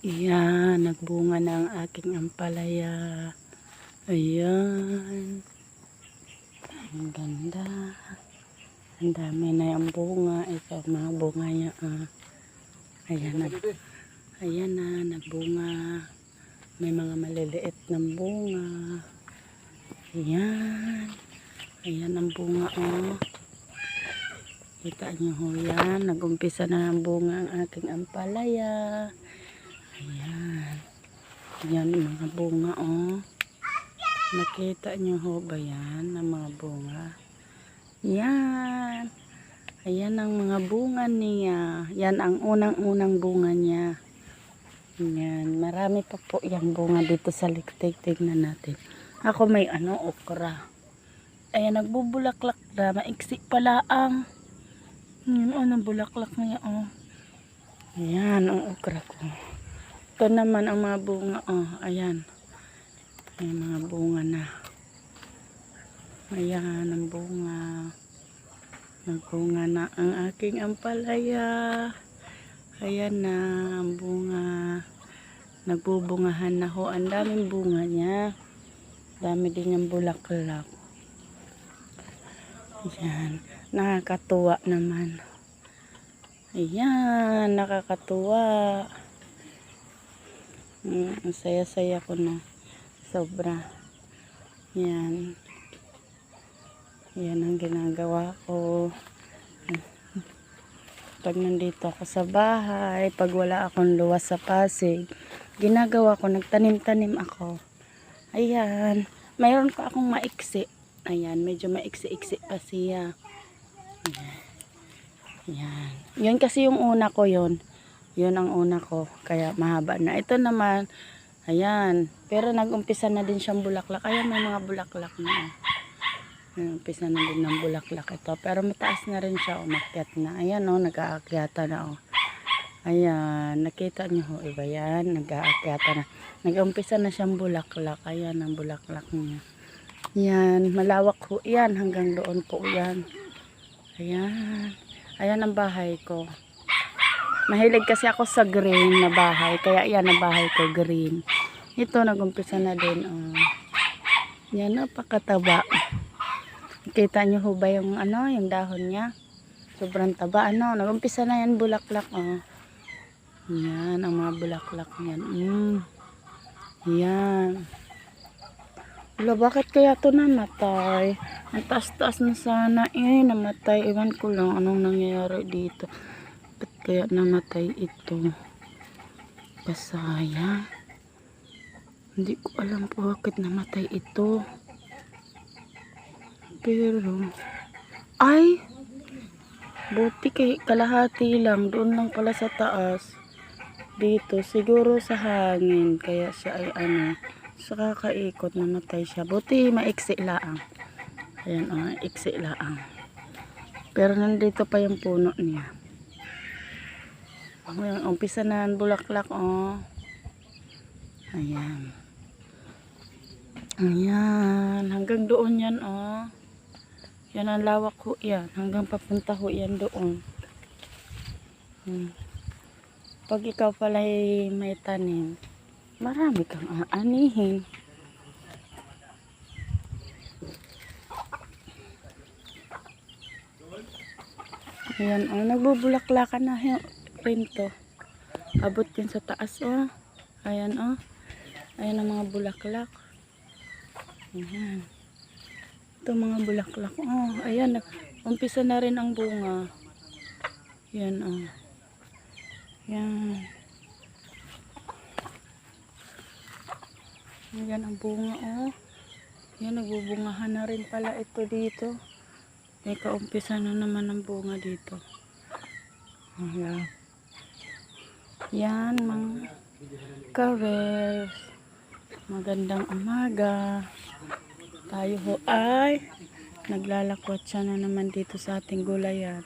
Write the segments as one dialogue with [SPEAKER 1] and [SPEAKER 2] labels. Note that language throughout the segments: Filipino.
[SPEAKER 1] Iyan, nagbunga na ang aking ampalaya. Ayan. Ang ganda. Ang dami na yung bunga. Ito, mga bunga niya. Ayan, ayan na, nagbunga. May mga maliliit na bunga. Ayan. Ayan ang bunga, Kita nyo ho yan. Nag-umpisa na ang bunga ang aking ampalaya. Ayan. Ayan ang mga bunga, Nakita nyo ho ba yan? Ang mga bunga. Yan. Ayan ang mga bunga niya. Yan ang unang-unang bunga niya. Yan. Marami pa po yung bunga dito sa liktik. Tignan natin. Ako may okra. Ayan, nagbubulaklak na. Maiksi pala ang yung bulaklak niya, Ayan ang okra ko. Ito naman ang mga bunga, Ayan. May mga bunga na. Ayan ang bunga. Nagbunga na ang aking ampalaya. Ayan na ang bunga. Nagbubungahan na ho. Ang daming bunga niya. Dami din yung bulaklak. Ayan. Nakakatuwa naman. Ayan. Nakakatuwa. Ang saya-saya ko na. Sobra. Yan. Yan ang ginagawa ko. Pag nandito ako sa bahay, pag wala akong luwas sa Pasig, ginagawa ko, nagtanim-tanim ako. Ayan. Mayroon pa akong maiksi. Ayan. Medyo maiksi-iksi pa siya. Ayan. Yan. Yun kasi yung una ko yun. Yun ang una ko. Kaya mahaba na. Ito naman, ayan. Pero nag-umpisa na din siyang bulaklak. Ayan, may mga bulaklak na. Umpisa na din ng bulaklak ito. Pero mataas na rin siya. Umakyat na. Ayan, nag-aakyata na, Ayan. Nakita niyo ho. Iba yan. Nag-aakyata na. Nag-umpisa na siyang bulaklak. Ayan, ang bulaklak niya. Yan. Malawak ho. Yan. Hanggang doon po yan. Ayan. Ayan ang bahay ko. Mahilig kasi ako sa green na bahay. Kaya yan ang bahay ko, green. Ito, nag-umpisa na din. Yan, napakataba. Kita nyo ho ba yung, yung dahon niya? Sobrang taba. Nag-umpisa na yan, bulaklak. Yan, ang mga bulaklak niyan. Yan. Wala, bakit kaya ito namatay? Ang taas-taas na sana. Namatay. Iwan ko lang anong nangyayari dito. Ba't kaya namatay ito? Kasaya. Hindi ko alam po bakit namatay ito. Pero, ay! Buti kay kalahati lang. Doon lang pala sa taas. Dito. Siguro sa hangin. Kaya siya ay sa kakaikot namatay siya. Buti maiksi laang. Ayan, iksi laang. Pero nandito pa yung puno niya. Ayan, umpisa na ang bulaklak, Ayan. Ayan. Hanggang doon yan, Yan ang lawak ho yan. Hanggang papunta ho yan doon. Pag ikaw pala may tanim, marami kang aanihin. Ayan, nagbubulaklakan na rin to. Abot yun sa taas, Ayan, Ayan ang mga bulaklak. Ayan. Ito mga bulaklak, Ayan, umpisa na rin ang bunga. Ayan, Ayan. Ayan ang bunga, Ayan, nagbubungahan na rin pala ito dito. May kaumpisa na naman ang bunga dito. Ayan. Yan, mga kawels. Magandang umaga. Tayo ho ay naglalakwat siya na naman dito sa ating gulayan.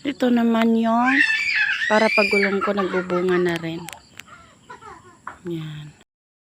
[SPEAKER 1] Dito naman yung para pagulong ko nagbubunga na rin. Yan.